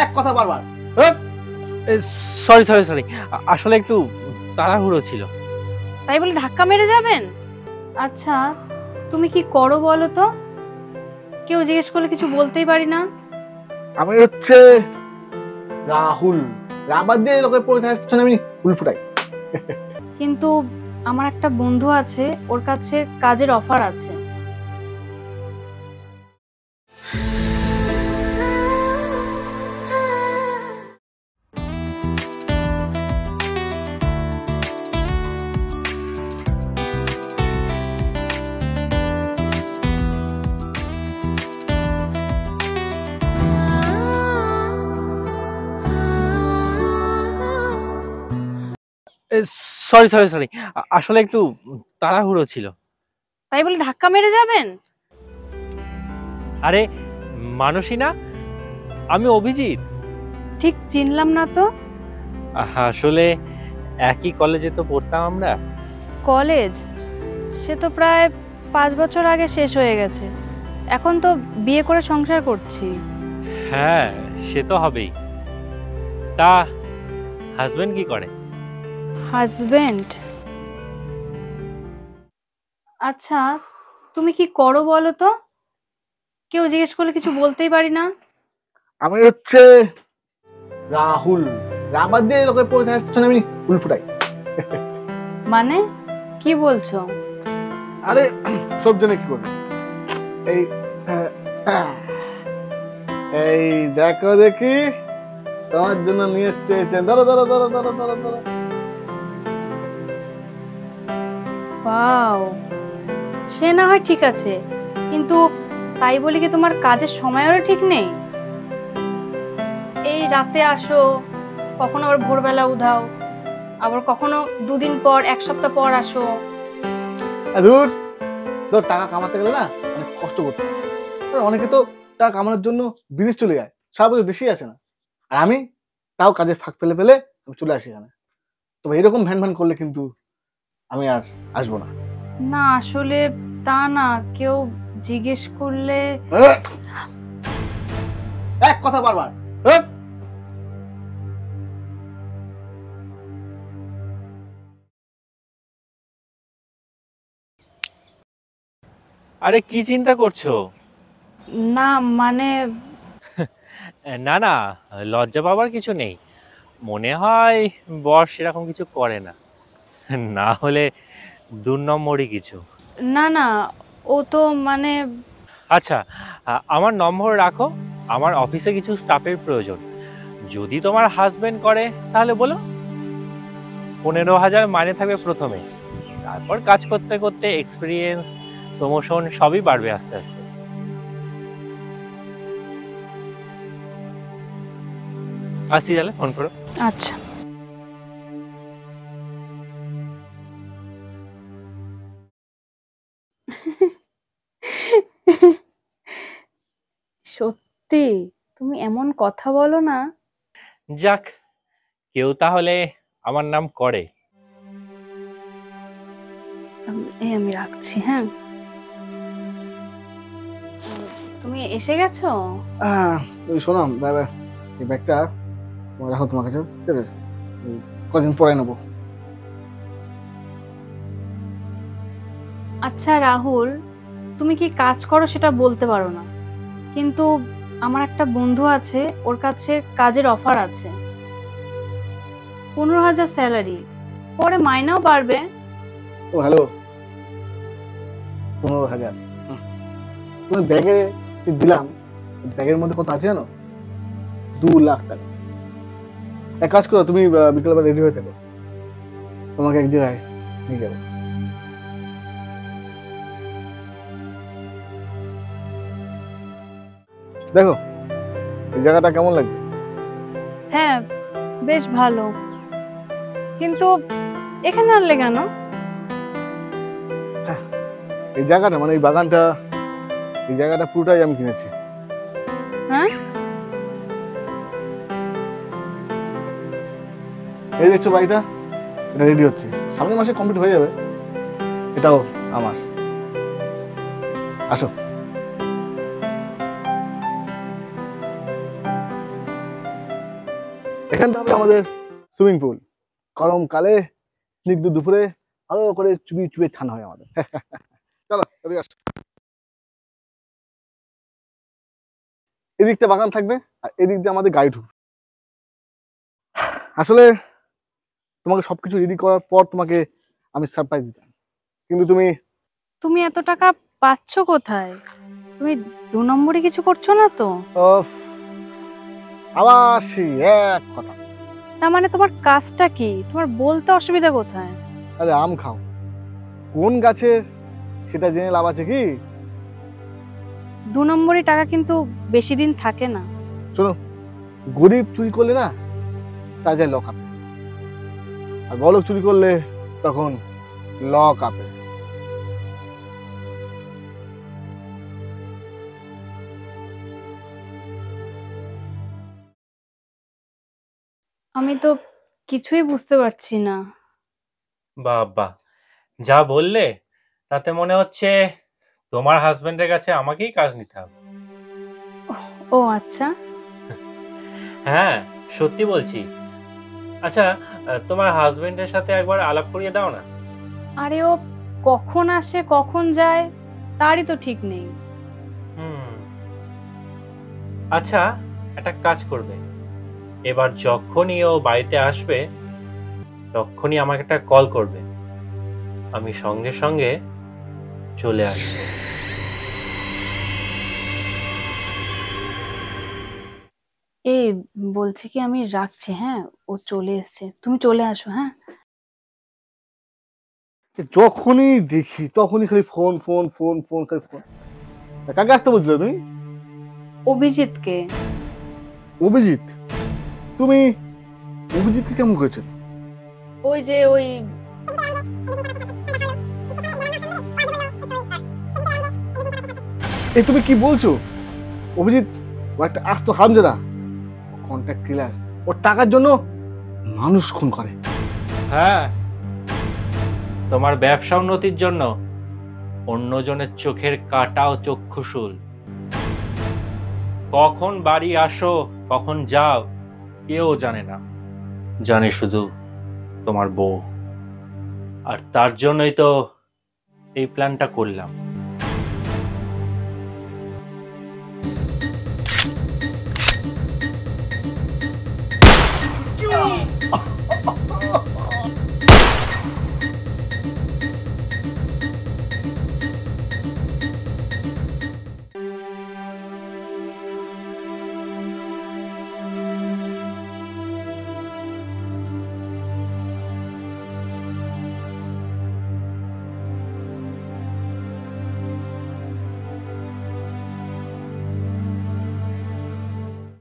এক কথা বারবার। সরি সরি সরি, আসলে একটু তাড়াহুড়ো ছিল। তাই বলে ধাক্কা মেরে যাবেন? আচ্ছা তুমি কি করো বলো তো? কেউ জিজ্ঞেস করলে কিছু বলতেই পারি না। আমি হচ্ছে রাহুল। রাবার দিয়ে লোকের পরিচয় আমি ফুল ফুটাই। কিন্তু আমার একটা বন্ধু আছে, ওর কাছে কাজের অফার আছে। সরি সরি সরি, আসলে একটু তাড়াহুড়ো ছিল। তাই বলে ধাক্কা মেরে যাবেন? আরে মানসী না, আমি অভিজিৎ। ঠিক চিনলাম না তো। আসলে একই কলেজে তো পড়তাম আমরা। কলেজ? সে তো প্রায় 5 বছর আগে শেষ হয়ে গেছে। এখন তো বিয়ে করে সংসার করছি। হ্যাঁ সে তো হবেই। তা হাজবেন্ড কি করে? হাজবেন্ড? আচ্ছা তুমি কি করো বলো তো? কেউ জিজ্ঞেস করলে কিছু বলতেই পারি না। আমি হচ্ছে রাহুল। রাবার দিয়ে লোকের পরিচয় আমি ফুল ফুটাই। মানে কি বলছো? আরে সব জন্য কি করবে? এই এই দেখো দেখি, তোমার জন্য নিয়ে এসছে। ধরো ধরো ধরো ধরো ধরো ধরো। ওয়াও, সে না হয় ঠিক আছে, কিন্তু তাই বলি কি তোমার কাজের সময়ও ঠিক নেই? এই রাতে আসো, কখনো আবার ভোরবেলা উধাও, আবার কখনো 2 দিন পর 1 সপ্তাহ পর আসো। দূর ধর, টাকা কামাতে গেলে না অনেক কষ্ট করতে হয়। অনেকে তো টাকা কামানোর জন্য বিদেশ চলে যায়, সারা বছর দেশেই আসে না। আর আমি তাও কাজে ফাঁক ফেলে ফেলে আমি চলে আসি এখানে। তবে এরকম ভ্যান ভ্যান করলে কিন্তু আমি আর আসবো না। না আসলে তা না, কেউ জিজ্ঞেস করলে। এক কথা বারবার। আরে কি চিন্তা করছো? না মানে না না, লজ্জা পাবার কিছু নেই। মনে হয় বর সেরকম কিছু করে না, না হলে 2 নম্বরই কিছু। না না, ও তো মানে। আচ্ছা, আমার নম্বর রাখো। আমার অফিসে কিছু স্টাফের প্রয়োজন। যদি তোমার হাজবেন্ড করে তাহলে বলো। 15,000 মাইনে থাকবে প্রথমে, তারপর কাজ করতে করতে এক্সপিরিয়েন্স, প্রমোশন সবই বাড়বে আস্তে আস্তে। আসি তাহলে, ফোন করো। আচ্ছা সত্যি তুমি এমন কথা বলো না। যাক, কেউ তাহলে আমার নাম করে। এই আমি রাখছি, হ্যাঁ। তুমি এসে গেছো? শোনো দাদা, এই ব্যাগটা রাখো তোমার কাছে, ঠিক আছে? কদিন পরে নেবো। আচ্ছা রাহুল, তুমি কি কাজ করো সেটা বলতে পারো না, কিন্তু আমার একটা বন্ধু আছে, ওর কাছে কাজের অফার আছে। 15,000 স্যালারি, পরে মাইনাও বাড়বে। ও হ্যালো, 15,000? তুমি ব্যাগে দিলাম, ব্যাগের মধ্যে কত আছে জানো? 2 লাখ টাকা। এক কাজ করো, তুমি বিকেলবেলা রেডি হয়ে থাকো, তোমাকে এক জায়গায় নিয়ে যাবো। দেখো এই জায়গাটা কেমন লাগছে? হ্যাঁ বেশ ভালো, কিন্তু এখানে আনলে কেন? এই জায়গাটা মানে এই বাগানটা, এই জায়গাটা পুরোটাই আমি কিনেছি। হ্যাঁ এই দেখছো বাড়িটা, এটা রেডি হচ্ছে, সামনের মাসে কমপ্লিট হয়ে যাবে। এটাও আমার। আসো। এখানটা হবে আমাদের সুইমিং পুল। গরমকালে স্নিগ্ধ দুপুরে ভালো করে চুবিয়ে চুবিয়ে ঠান্ডা হয় আমাদের। চলো এদিকে আসো। এদিকটা বাগান থাকবে আর এদিক দিয়ে আমাদের গাড়ি ঢুকবে। আসলে তোমাকে সবকিছু রেডি করার পর তোমাকে আমি সারপ্রাইজ দিতাম, কিন্তু তুমি তুমি এত টাকা পাচ্ছ কোথায়? তুমি 2 নম্বরে কিছু করছো না তো? উফ, আবার সেই এক কথা। তার মানে তোমার কাজটা কি? তোমার বলতে অসুবিধা কোথায়? আরে আম খাও, কোন গাছের সেটা জেনে লাভ আছে কি? 2 নম্বরে টাকা কিন্তু বেশি দিন থাকে না। শোনো, গরিব চুরি করলে না তা যায় লক আপে, আর বড়লোক চুরি করলে তখন লক আপে। আমি তো কিছুই বুঝতে পারছি না। বাবা, যা বললে তাতে মনে হচ্ছে তোমার হাজবেন্ডের কাছে আমাকেই কাজ নিতে হবে। ও আচ্ছা, হ্যাঁ, সত্যি বলছি। আচ্ছা, তোমার হাজবেন্ডের সাথে একবার আলাপ করিয়ে দাও না। আরে ও কখন আসে কখন যায় তারই তো ঠিক নেই। হুম, আচ্ছা, একটা কাজ করবে, এবার যখনই ও বাড়িতে আসবে তখনই আমাকে একটা কল করবে, আমি সঙ্গে সঙ্গে চলে আসবো। এই বলছে কি আমি রাখছি, হ্যাঁ ও চলে এসেছে, তুমি চলে আসো। হ্যাঁ যখনই দেখি তখনই খালি ফোন ফোন ফোন ফোন খালি ফোন। তা কাকে আসতে বলছিলে তুমি? অভিজিৎকে। অভিজিৎ? তুমি অভিজিৎকে কেমন করেছো? ওই যে ওই এই তুমি কি বলছো? অভিজিৎ ও একটা আস্ত হারামজাদা, কন্ট্রাক্ট কিলার। ওর টাকার জন্য মানুষ খুন করে। হ্যাঁ, তোমার ব্যবসা উন্নতির জন্য অন্যজনের চোখের কাটা ও চক্ষুশূল। কখন বাড়ি আসো কখন যাও কেউ জানে না, জানে শুধু তোমার বউ। আর তার জন্যই তো এই প্ল্যানটা করলাম।